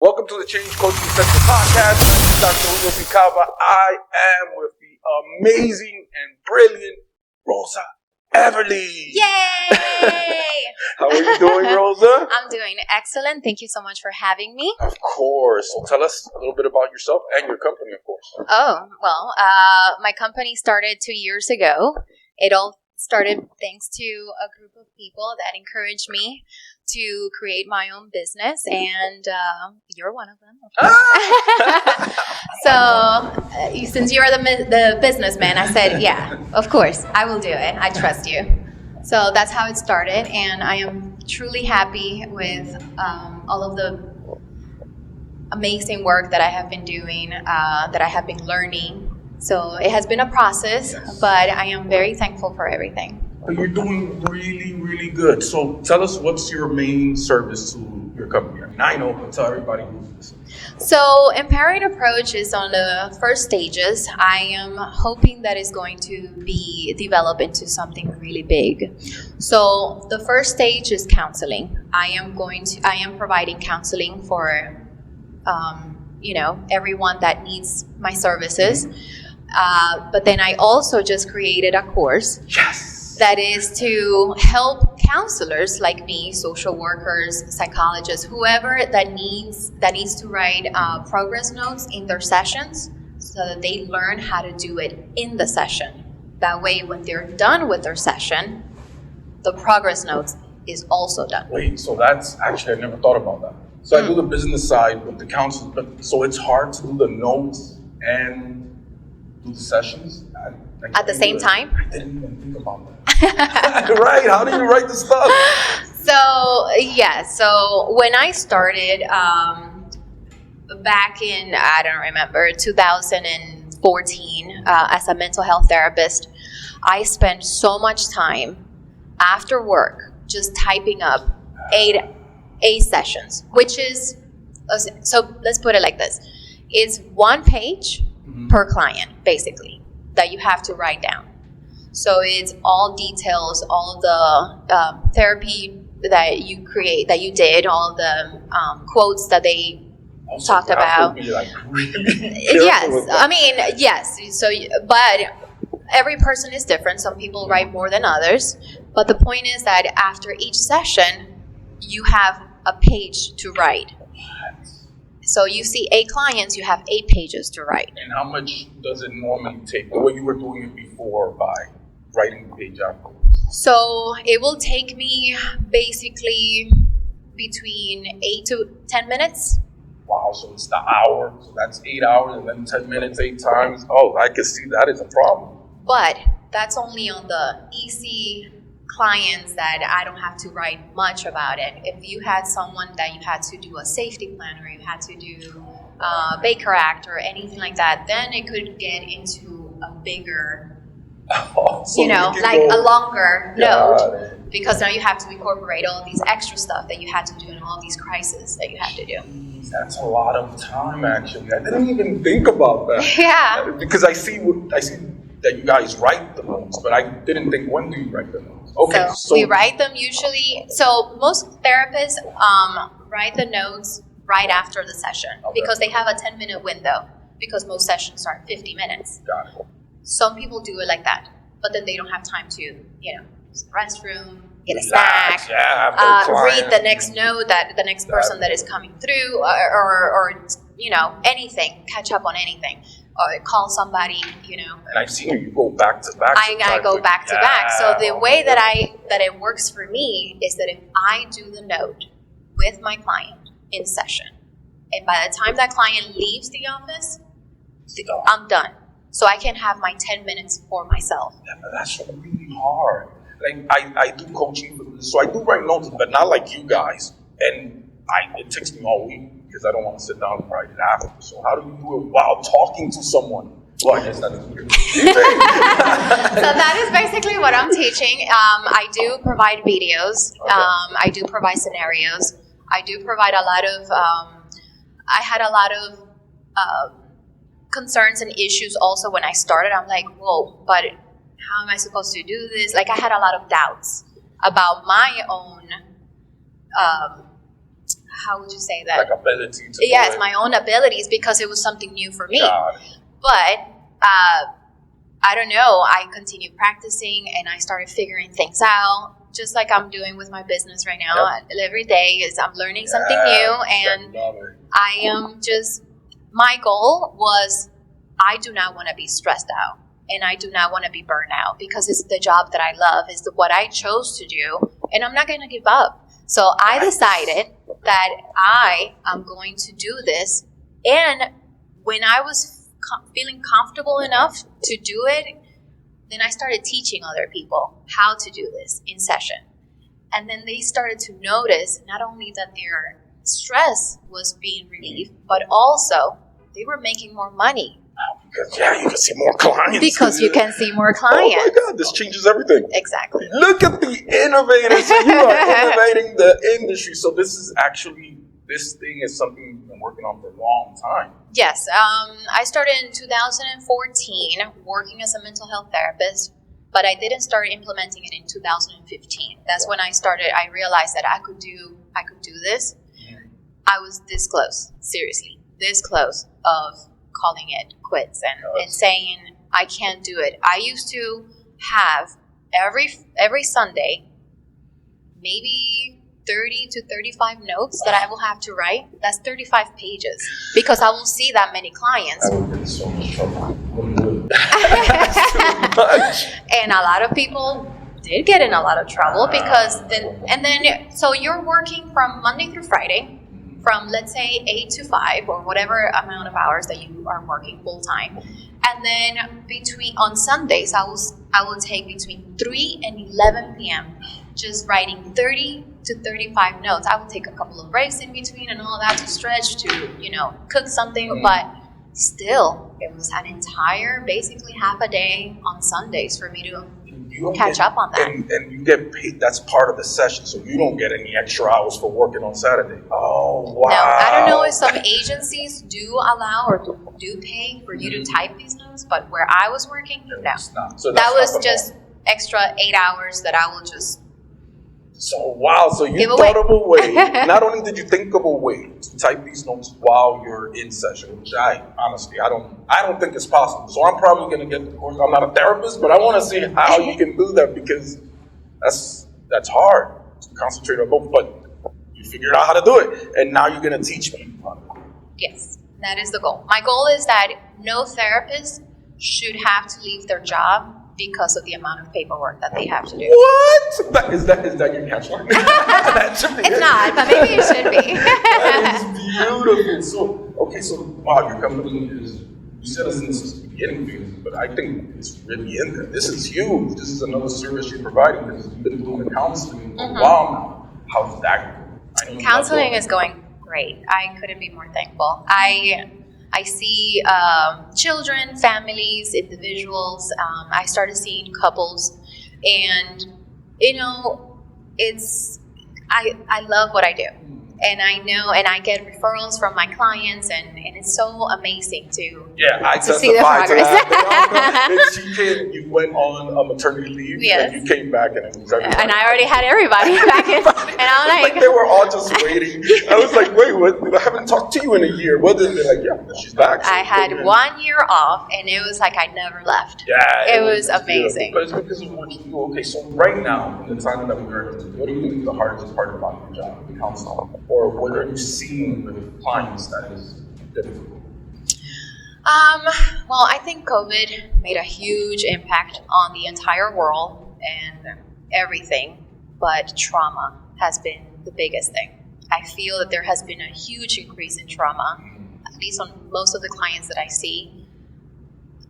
Welcome to the Change Coaching Central podcast. My name is Dr. Julio Picava. I am with the amazing and brilliant Rosa Everly. Yay! How are you doing, Rosa? I'm doing excellent. Thank you so much for having me. Of course. So tell us a little bit about yourself and your company, of course. Oh, well, my company started 2 years ago. It all started thanks to a group of people that encouraged me to create my own business, and you're one of them, of course. So, since you're the businessman, I said, yeah, of course, I will do it. I trust you. So that's how it started, and I am truly happy with all of the amazing work that I have been doing, that I have been learning. So it has been a process, but I am very thankful for everything. You're doing really, really good. So tell us, what's your main service to your company? I mean, I know, but tell everybody who's listening. So Empowering Approach is on the first stages. I am hoping that it's going to be developed into something really big. So the first stage is counseling. I am providing counseling for everyone that needs my services. But then I also just created a course. Yes. That is to help counselors like me, social workers, psychologists, whoever that needs to write progress notes in their sessions, so that they learn how to do it in the session. That way, when they're done with their session, the progress notes is also done. Wait, so that's actually, I never thought about that. So I do the business side with the counsel, but so it's hard to do the notes and do the sessions at the same time? I didn't even think about that. Right? How do you write the stuff? So when I started back in, I don't remember, 2014 as a mental health therapist, I spent so much time after work just typing up eight sessions, which is, so let's put it like this. It's 1 page per client, basically, that you have to write down. So it's all details, all the therapy that you did, all the quotes that they talked about. Yes. So, but every person is different. Some people write more than others. But the point is that after each session, you have a page to write. So you see 8 clients, you have 8 pages to write. And how much does it normally take, the way you were doing it before, by writing the page afterwards? So it will take me basically between 8 to 10 minutes. Wow, so it's the hour, so that's 8 hours and then 10 minutes 8 times. Oh, I can see that is a problem. But that's only on the easy clients that I don't have to write much about it. If you had someone that you had to do a safety plan, or you had to do Baker Act or anything like that, then it could get into a bigger, a longer note, because now you have to incorporate all these extra stuff that you had to do in all these crises that you had to do. That's a lot of time, actually. I didn't even think about that. Yeah. Because I see that you guys write the notes, but I didn't think, when do you write the notes? Okay, so we write them usually. So most therapists write the notes right after the session, because they have a 10-minute window, because most sessions are 50 minutes. Got it. Some people do it like that, but then they don't have time to, use the restroom, get a snack, read the next note that the next person that is coming through, or anything, catch up on anything, or call somebody, And I've seen you go back to back. I go back to back. So the way that it works for me is that if I do the note with my client in session, and by the time that client leaves the office, I'm done. So I can have my 10 minutes for myself. Yeah, but that's really hard. Like I do coaching, so I do write notes, but not like you guys. And it takes me all week, because I don't want to sit down and write it after. So how do you do it while talking to someone? Well, I guess that is weird. So that is basically what I'm teaching. I do provide videos. Okay. I do provide scenarios. I do provide a lot of, I had a lot of concerns and issues also when I started. I'm like, whoa, but how am I supposed to do this? Like, I had a lot of doubts about my own how would you say that? Like ability to Yes, my own abilities, because it was something new for me. Got it. But I don't know. I continued practicing and I started figuring things out, just like I'm doing with my business right now. Yep. Every day is I'm learning something new, and I am just, my goal was, I do not want to be stressed out and I do not want to be burned out, because it's the job that I love, it's what I chose to do, and I'm not going to give up. So I decided that I am going to do this. And when I was feeling comfortable enough to do it, then I started teaching other people how to do this in session. And then they started to notice not only that their stress was being relieved, but also they were making more money. Because, you can see more clients. Because you can see more clients. Oh my God, this changes everything. Exactly. Look at the innovators. So you are innovating the industry. So this thing is something you've been working on for a long time. Yes. I started in 2014 working as a mental health therapist, but I didn't start implementing it in 2015. That's when I realized that I could do this. I was this close, seriously, this close of calling it quits and saying I can't do it. I used to have every Sunday maybe 30 to 35 notes that I will have to write. That's 35 pages, because I won't see that many clients. I would get so much trouble. That's too much. And a lot of people did get in a lot of trouble, because so you're working from Monday through Friday, from let's say 8 to 5 or whatever amount of hours that you are working full time. And then on Sundays, I will take between 3 and 11 p.m. just writing 30 to 35 notes. I would take a couple of breaks in between and all that to stretch, to, cook something. But still, it was an entire, basically half a day on Sundays for me to catch up on that. And you get paid, that's part of the session, so you don't get any extra hours for working on Saturday. Oh, wow. No, I don't know if some agencies do allow or do pay for you to type these notes, but where I was working, no. So that was just extra 8 hours that I will just... So, wow, so you thought of a way. Not only did you think of a way to type these notes while you're in session, which I don't think it's possible. So I'm probably going to get the course. I'm not a therapist, but I want to see how you can do that, because that's hard to concentrate on both. But you figured out how to do it, and now you're going to teach me. Yes, that is the goal. My goal is that no therapist should have to leave their job because of the amount of paperwork that they have to do. What? Is that your catchline? It's not, but maybe it should be. That is beautiful. So wow, your company is, you said it's in the beginning phase, but I think it's really in there. This is huge. This is another service you're providing, because you've been doing the counseling for a while now. How's that going? Counseling is going great. I couldn't be more thankful. I see children, families, individuals. I started seeing couples, and I love what I do, and I know, and I get referrals from my clients, and it's so amazing to see the progress. You went on a maternity leave, yes. And you came back, and it was everybody. And I already had everybody back in, and I'm like they were all just waiting. I was like, wait, what? I haven't talked to you in a year. What? They're like, yeah, she's back. I had 1 year off, and it was like I never left. Yeah, it was amazing. But it's because of what you do. Okay, so right now, in the time that we're in, what do you think is the hardest part about your job, the counseling? Or what are you seeing with clients that is difficult? Well, I think COVID made a huge impact on the entire world and everything, but trauma has been the biggest thing. I feel that there has been a huge increase in trauma, at least on most of the clients that I see.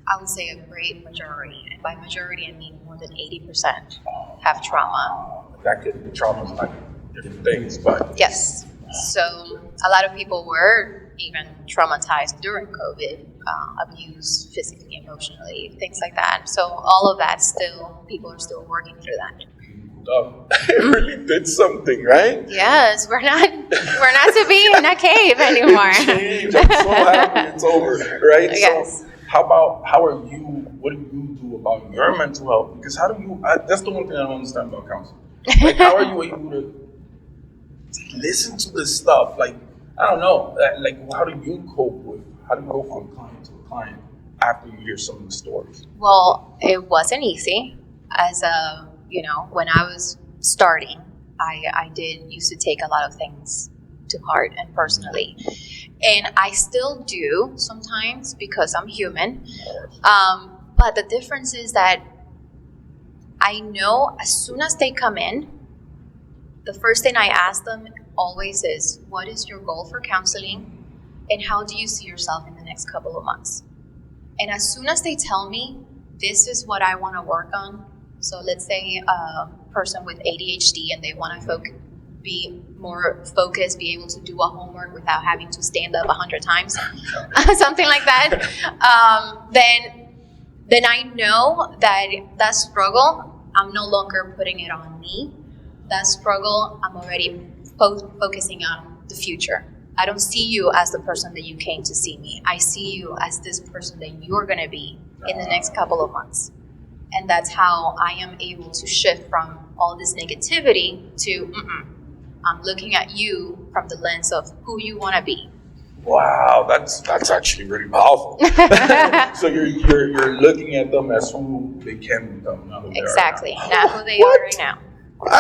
I would say a great majority, and by majority I mean more than 80% have trauma. That could be trauma is like different things, but... Yes. So a lot of people were even traumatized during COVID, abused physically, emotionally, things like that. So all of that people are still working through that. It really did something, right? Yes, we're not to be in a cave anymore. It changed. I'm so happy it's over, right? Yes. So what do you do about your mental health? Because that's the one thing I don't understand about counseling. Like, how are you able to listen to this stuff. Like, I don't know. Like, how do you go from client to client after you hear some of the stories? Well, it wasn't easy. As when I was starting, I did used to take a lot of things to heart and personally, and I still do sometimes because I'm human. But the difference is that I know as soon as they come in, the first thing I ask them always is, what is your goal for counseling and how do you see yourself in the next couple of months? And as soon as they tell me, this is what I want to work on. So let's say a person with ADHD and they want to be more focused, be able to do a homework without having to stand up 100 times, something like that, then I know that struggle, I'm no longer putting it on me. That struggle, I'm already focusing on the future. I don't see you as the person that you came to see me. I see you as this person that you're going to be in the next couple of months. And that's how I am able to shift from all this negativity to, I'm looking at you from the lens of who you want to be. Wow, that's actually really powerful. So you're looking at them as who they can become. Exactly, not who they are right now.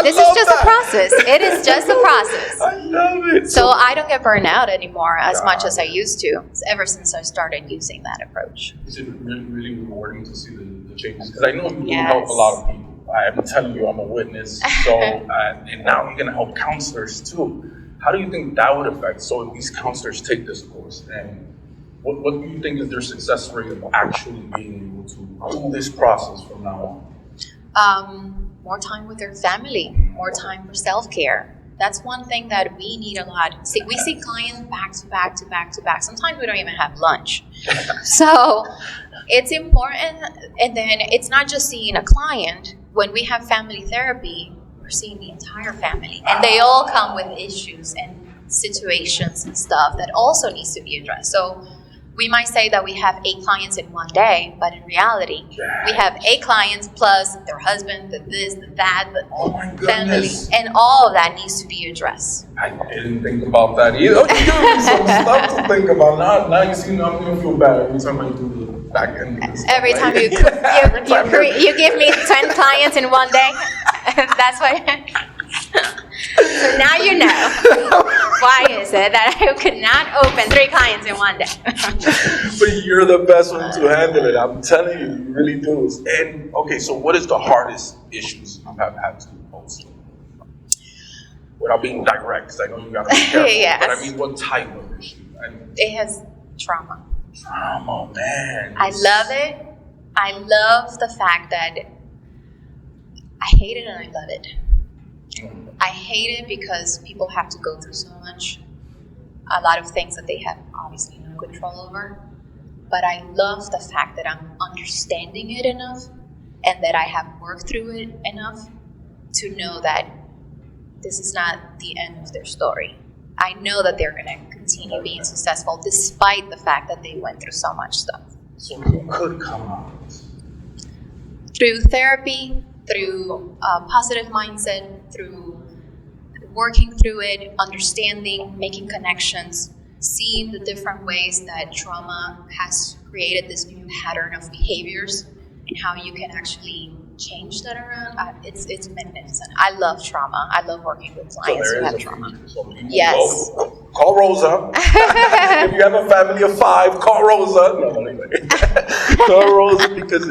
This is just a process. It is just a process. I love it. So I don't get burned out anymore as much as I used to, ever since I started using that approach. Is it really, really rewarding to see the changes? Because I know you help a lot of people. I'm telling you, I'm a witness. So, and now you're going to help counselors too. How do you think that would affect? So if these counselors take this course, and what do you think is their success rate of actually being able to do this process from now on? More time with their family, more time for self-care. That's one thing that we need a lot. We see clients back to back to back to back. Sometimes we don't even have lunch. So it's important. And then it's not just seeing a client. When we have family therapy, we're seeing the entire family. And they all come with issues and situations and stuff that also needs to be addressed. So we might say that we have 8 clients in one day, but in reality, we have 8 clients plus their husband, the this, the that, the family, and all of that needs to be addressed. I didn't think about that either. You're giving some stuff to think about. Now you see, I'm going to feel bad every time I do the back end of this. Every time you give me 10 clients in one day, that's what. So now you know why is it that I could not open 3 clients in one day. But you're the best one to handle it. I'm telling you, you really do. And okay, so what is the hardest issues you have had to post? Without being direct, because I know you got to be careful. Yes. But I mean, what type of issue? It has trauma. Trauma, man. I love it. I love the fact that I hate it and I love it. I hate it because people have to go through so much, a lot of things that they have obviously no control over. But I love the fact that I'm understanding it enough and that I have worked through it enough to know that this is not the end of their story. I know that they're going to continue being successful despite the fact that they went through so much stuff. So who could come out? Through therapy, through a positive mindset, through working through it, understanding, making connections, seeing the different ways that trauma has created this new pattern of behaviors and how you can actually change that around. It's magnificent. I love trauma. I love working with clients who have trauma. Yes. Call Rosa. If you have a family of 5, call Rosa. No, anyway. Call Rosa because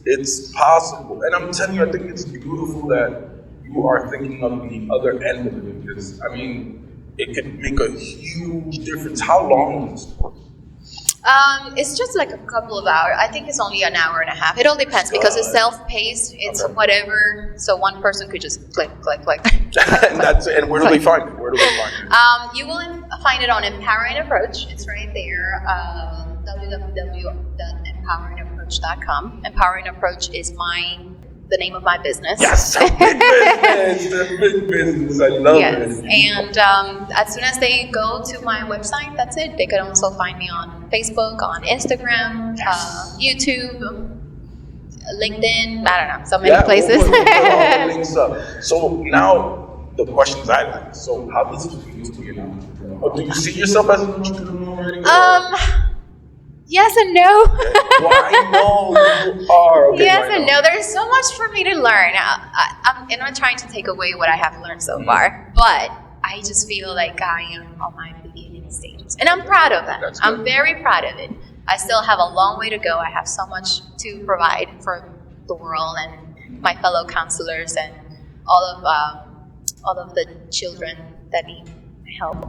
it's possible. And I'm telling you, I think it's beautiful that you are thinking of the other end of it because, I mean, it can make a huge difference. How long is this course? It's just like a couple of hours. I think it's only an hour and a half. It all depends because it's self-paced. It's whatever. So one person could just click. And that's it. And where do they find it? You will find it on Empowering Approach. It's right there. www.empoweringapproach.com. Empowering Approach is the name of my business. Yes, big business. I love it. And as soon as they go to my website, that's it. They can also find me on Facebook, on Instagram, YouTube, LinkedIn. I don't know, so many places. We'll put all the links up. So now, the questions I like. So how does it feel to be an entrepreneur? Or do you see yourself as an entrepreneur anymore? Yes and no. Why no? You are. Okay, Yes and no. There's so much for me to learn. I'm not trying to take away what I have learned so far, but I just feel like I am on my beginning stages. And I'm proud of that. I'm very proud of it. I still have a long way to go. I have so much to provide for the world and my fellow counselors and all of the children that need help.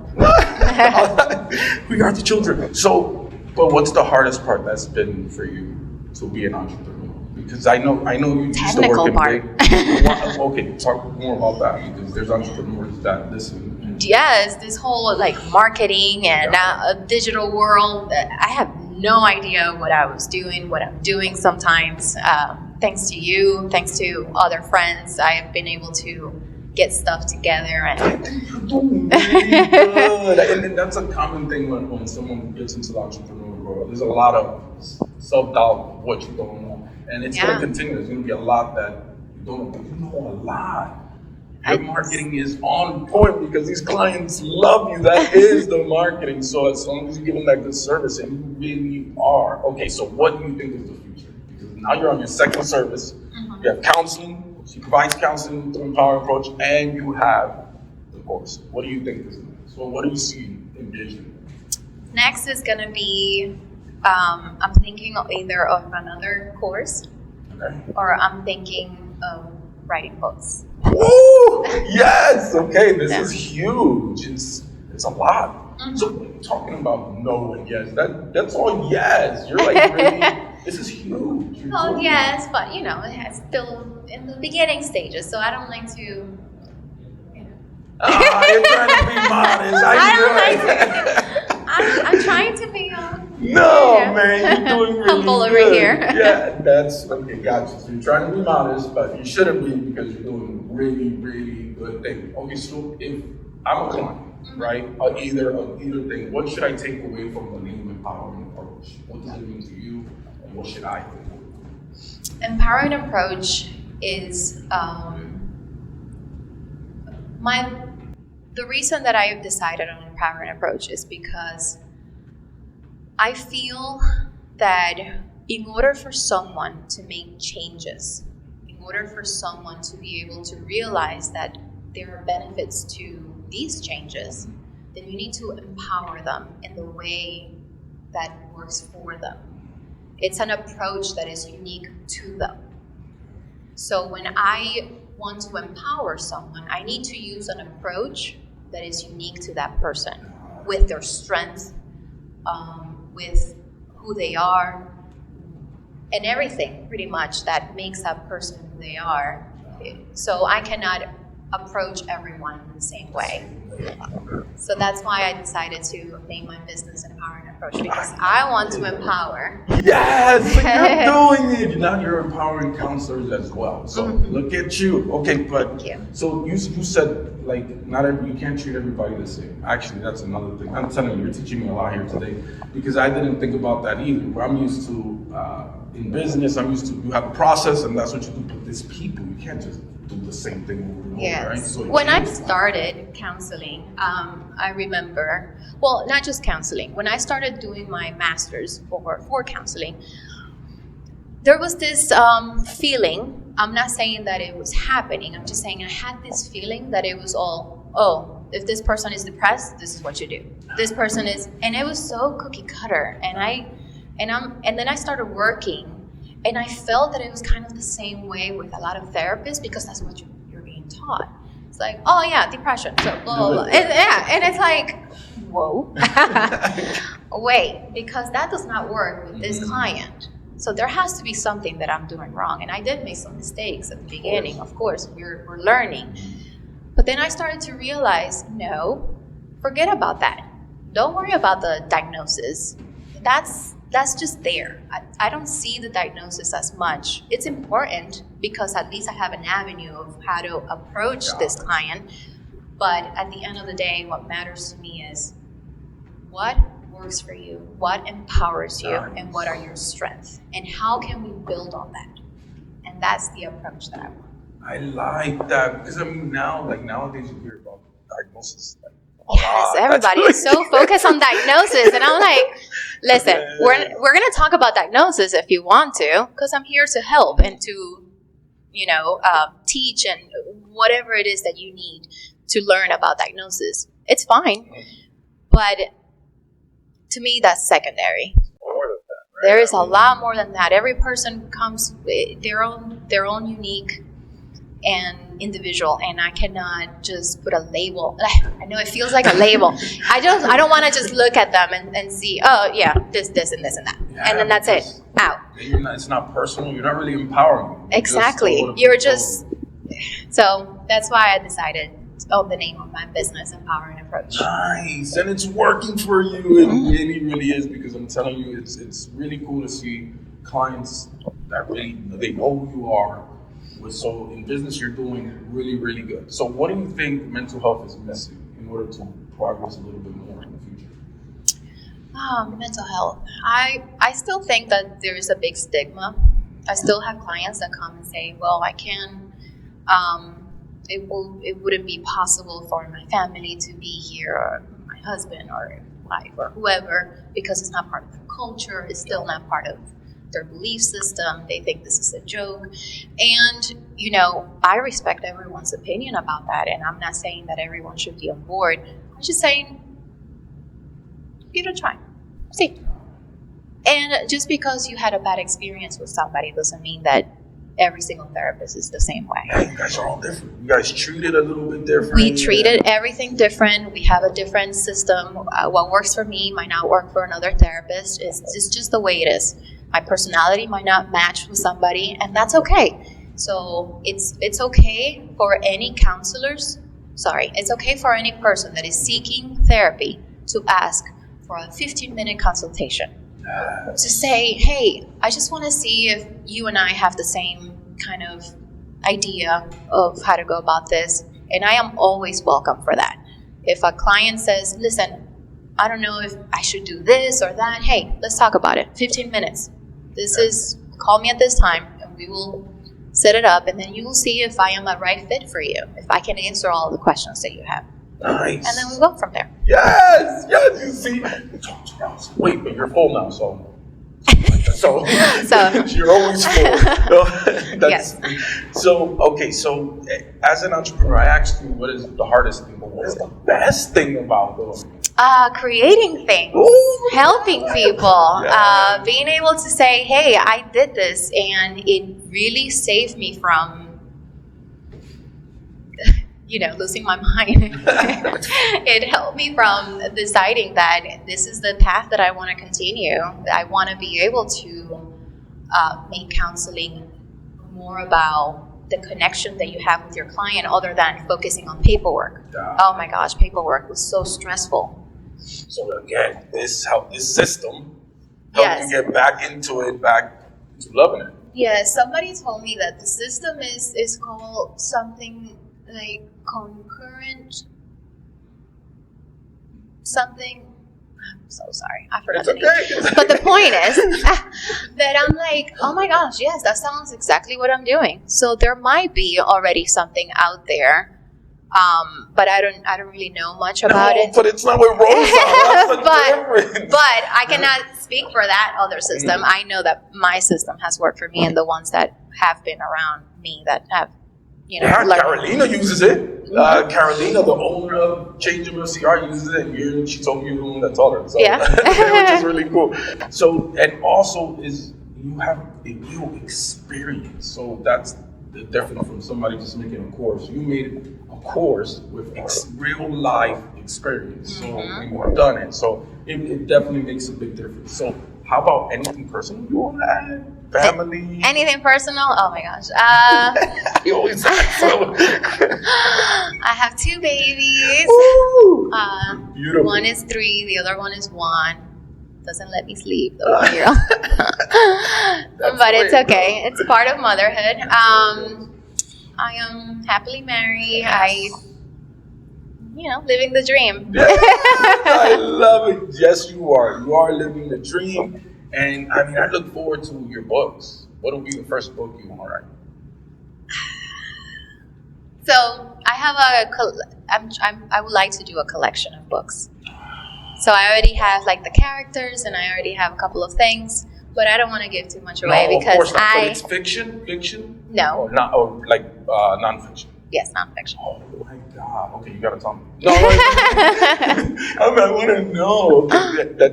We are the children. So, but what's the hardest part that's been for you to be an entrepreneur? Because I know you used to work in part. Okay, talk more about that, because there's entrepreneurs that listen. Yes, this whole like marketing and a digital world. I have no idea what I was doing, what I'm doing sometimes. Thanks to you, thanks to other friends, I have been able to get stuff together. And you're doing really good. And that's a common thing when someone gets into the entrepreneur world. There's a lot of self-doubt of what you don't know. And it's going to continue. There's going to be a lot that you don't know. But you know a lot. Your marketing is on point because these clients love you. That is the marketing. So as long as you give them that good service, and you really are. Okay, so what do you think is the future? Because now you're on your second service. Mm-hmm. You have counseling. She provides counseling through Empower Approach, and you have the course. What do you think is next? So what do you see envisioning? Next is going to be, I'm thinking either of another course, or I'm thinking of writing books. Woo! Yes! Okay, this is huge. It's a lot. Mm-hmm. So when you're talking about no and yes, that's all yes. You're like really, this is huge. Oh yes, but it's still in the beginning stages, so I don't like to. You're trying to be modest. I'm trying to be. No, man, you're doing really humble good. over here. Yeah, that's okay. Gotcha. So you're trying to be modest, but you shouldn't be because you're doing really, really good thing. Okay, so if I'm a client, right, either thing, what should I take away from the name Empowering Approach? What does it mean to you, and what should I think? Empowering Approach is the reason that I have decided on Empowering Approach is because I feel that in order for someone to make changes, in order for someone to be able to realize that there are benefits to these changes, then you need to empower them in the way that works for them. It's an approach that is unique to them. So when I want to empower someone, I need to use an approach that is unique to that person, with their strengths, with who they are, and everything pretty much that makes that person who they are. So I cannot approach everyone in the same way. So that's why I decided to name my business Empowering Approach, because I want to empower. Yes, you're doing it. Now you're empowering counselors as well. So look at you. Okay, but so you said like you can't treat everybody the same. Actually, that's another thing. I'm telling you, you're teaching me a lot here today, because I didn't think about that either. Where I'm used to in business, you have a process, and that's what you do. But these people, you can't just do the same thing over and over, right? So when I started counseling, I remember, well, not just counseling. When I started doing my master's for counseling, there was this feeling. I'm not saying that it was happening. I'm just saying I had this feeling that it was all, if this person is depressed, this is what you do. This person is, and it was so cookie cutter. And then I started working, and I felt that it was kind of the same way with a lot of therapists, because that's what you're being taught. It's like, oh yeah, depression, so blah, blah, blah. And it's like, whoa, wait, because that does not work with this client. So there has to be something that I'm doing wrong. And I did make some mistakes at the beginning. Of course, we're learning. But then I started to realize, no, forget about that. Don't worry about the diagnosis. That's just there. I don't see the diagnosis as much. It's important because at least I have an avenue of how to approach this client. But at the end of the day, what matters to me is what works for you, what empowers you, and what are your strengths, and how can we build on that? And that's the approach that I want. I like that because I mean now, like nowadays, you hear about diagnosis. Like, Yes, everybody is so focused on diagnosis, and I'm like, listen, we're gonna talk about diagnosis if you want to, because I'm here to help and to, teach and whatever it is that you need to learn about diagnosis. It's fine, but to me, that's secondary. More than that, right? There is a lot more than that. Every person comes with their own unique and individual, and I cannot just put a label. I know it feels like a label. I don't want to just look at them and see, oh yeah, this and this and that, Yeah, and then that's it. Out. It's not personal. You're not really empowering them. Exactly. You're just. So that's why I decided. Oh, the name of my business, Empowering Approach. Nice, and it's working for you. It really, really is, because I'm telling you, it's really cool to see clients that really they know who you are. So in business, you're doing really, really good. So what do you think mental health is missing in order to progress a little bit more in the future? Mental health. I still think that there is a big stigma. I still have clients that come and say, well, I can. It wouldn't be possible for my family to be here, or my husband or wife or whoever, because it's not part of their culture. It's still not part of their belief system. They think this is a joke. And, I respect everyone's opinion about that. And I'm not saying that everyone should be on board. I'm just saying, give it a try. See. And just because you had a bad experience with somebody doesn't mean that every single therapist is the same way. Yeah, you guys are all different. You guys treat it a little bit different. We treated everything different. We have a different system. What works for me might not work for another therapist. It's just the way it is. My personality might not match with somebody, and that's okay. So it's okay for any it's okay for any person that is seeking therapy to ask for a 15-minute consultation. To say, hey, I just want to see if you and I have the same kind of idea of how to go about this. And I am always welcome for that. If a client says, listen, I don't know if I should do this or that, hey, let's talk about it. 15 minutes. Call me at this time, and we will set it up, and then you will see if I am a right fit for you, if I can answer all the questions that you have. Nice. And then we go from there. Yes, you see. Wait, but you're full now, so you're always full. Yes. So as an entrepreneur, I asked you what is the hardest thing, but what is the best thing about those? Creating things, helping people, being able to say, hey, I did this, and it really saved me from losing my mind. It helped me from deciding that this is the path that I want to continue. I want to be able to make counseling more about the connection that you have with your client, other than focusing on paperwork. Oh my gosh, paperwork was so stressful. So again, this system helped you get back into loving it. Yes, somebody told me that the system is called something like concurrent something. I'm so sorry, I forgot the name. But the point is that I'm like, oh my gosh, yes, that sounds exactly what I'm doing. So there might be already something out there, but I don't really know much about it. But it's not what Rosa. but I cannot speak for that other system. I know that my system has worked for me, and the ones that have been around me that have. Carolina uses it. Carolina, the owner of Change MFCR, uses it, and she told me you're the one that taught her. So, which is really cool. So, and also you have a real experience. So that's different from somebody just making a course. You made a course with real life experience. So we've done it. So it definitely makes a big difference. So how about anything personal you want to add? Family? Anything personal? Oh my gosh. You always ask so. I have 2 babies. Beautiful. One is 3, the other one is 1. Doesn't let me sleep, the 1-year-old. But it's okay. It's part of motherhood. I am happily married. Living the dream. I love it. Yes, you are. You are living the dream. And I look forward to your books. What will be the first book you want to write? So I have I would like to do a collection of books. So I already have like the characters, and I already have a couple of things, but I don't want to give too much away No, because of course not. But it's fiction? No. Or not, or like nonfiction? Yes, nonfiction. Oh my God. Okay, you gotta tell me. No, I want to know. Okay,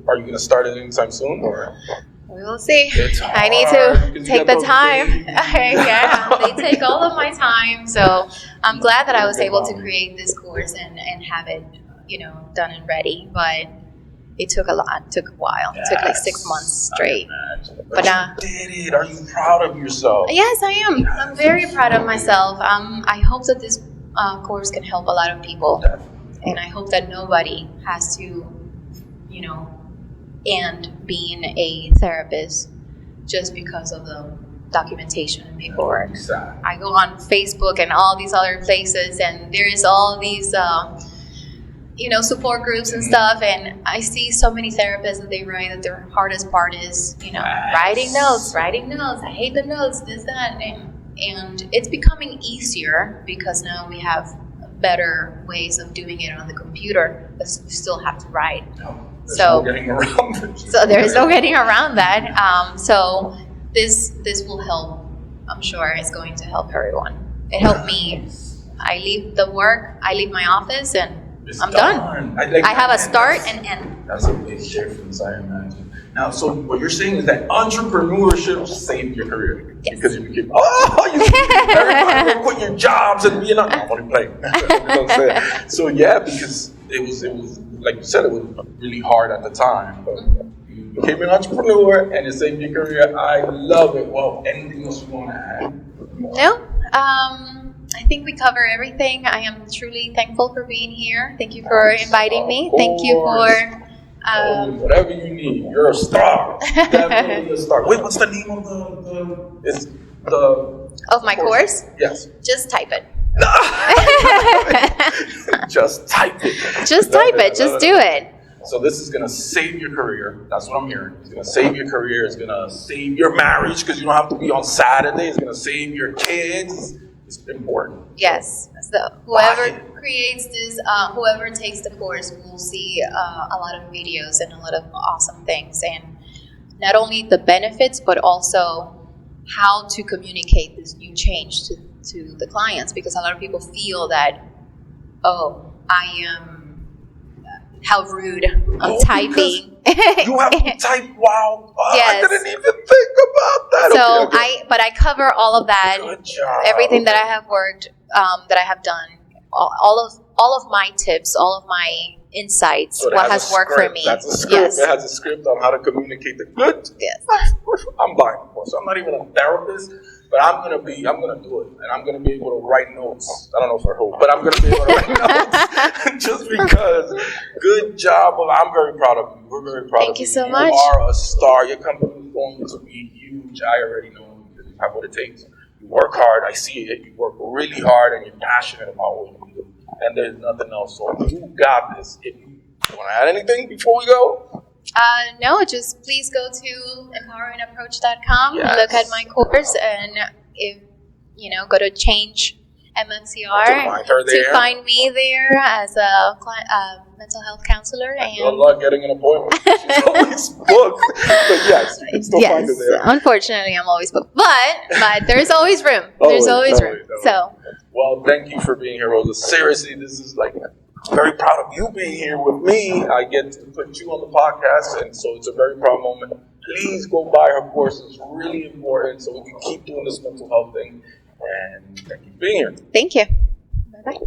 are you gonna start it anytime soon, or? We will see. It's I need hard, to because take you the got time. those babies. Yeah, they take all of my time. So I'm glad that I was able to create this course and have it, done and ready. But it took a lot. It took a while. It took like 6 months straight. But you did it. Are you proud of yourself? Yes, I am. I'm very proud of myself. I hope that this course can help a lot of people. And I hope that nobody has to, end being a therapist just because of the documentation and paperwork. Exactly. I go on Facebook and all these other places, and there is all these, support groups and stuff, and I see so many therapists that they write that their hardest part is, writing notes. I hate the notes, this, that, and it's becoming easier because now we have better ways of doing it on the computer, but we still have to write. There's no getting around it. So there's no getting around that. So this will help. I'm sure it's going to help everyone. It helped me. I leave my office, and I'm done. I have a start and end. That's a big difference, I imagine. Now, so what you're saying is that entrepreneurship saved your career. Yes. Because you became, everybody will quit your jobs and be I'm only playing. So yeah, because it was like you said, it was really hard at the time, but you became an entrepreneur and it saved your career. I love it. Well, anything else you want to add? No. I think we cover everything. I am truly thankful for being here. Thank you for inviting me. Thank you for whatever you need. You're a star. Definitely a star. Wait, what's the name of of my course? Yes. Just type it. Just type it. Just type it. Just do it. So this is going to save your career. That's what I'm hearing. It's going to save your career. It's going to save your marriage because you don't have to be on Saturday. It's going to save your kids. It's important. Yes. So whoever creates this, whoever takes the course will see a lot of videos and a lot of awesome things. And not only the benefits, but also how to communicate this new change to the clients. Because a lot of people feel that, I am... How rude I'm typing. You have to type. Wow. Yes. I didn't even think about that. So okay. I cover all of that. Good job. Everything that I have worked, that I have done, all of my tips, all of my insights, So what has worked for me. That's a script. Yes. It has a script on how to communicate the good. Yes. I'm bilingual, so I'm not even a therapist, but I'm gonna do it, and I'm gonna be able to write notes. I don't know for who, but I'm gonna be able to write notes just because. Good job. Well, I'm very proud of you. We're very proud of you. Thank you so much. You are a star. Your company is going to be huge. I already know because you have what it takes. You work hard. I see it. You work really hard, and you're passionate about what you do. And there's nothing else. So you got this. If you want to add anything before we go? No, just please go to empoweringapproach.com, Yes. look at my course, and go to Change MFCR To find her there. to find me there as a mental health counselor. Good And luck getting an appointment. She's always booked. But yes, you can still find her there. Unfortunately, I'm always booked, but there's always room. There's always room. So, well, thank you for being here, Rosa. Seriously, this is I'm very proud of you being here with me. I get to put you on the podcast, and so it's a very proud moment. Please go buy her course. It's really important so we can keep doing this mental health thing. And thank you for being here. thank you. Bye-bye.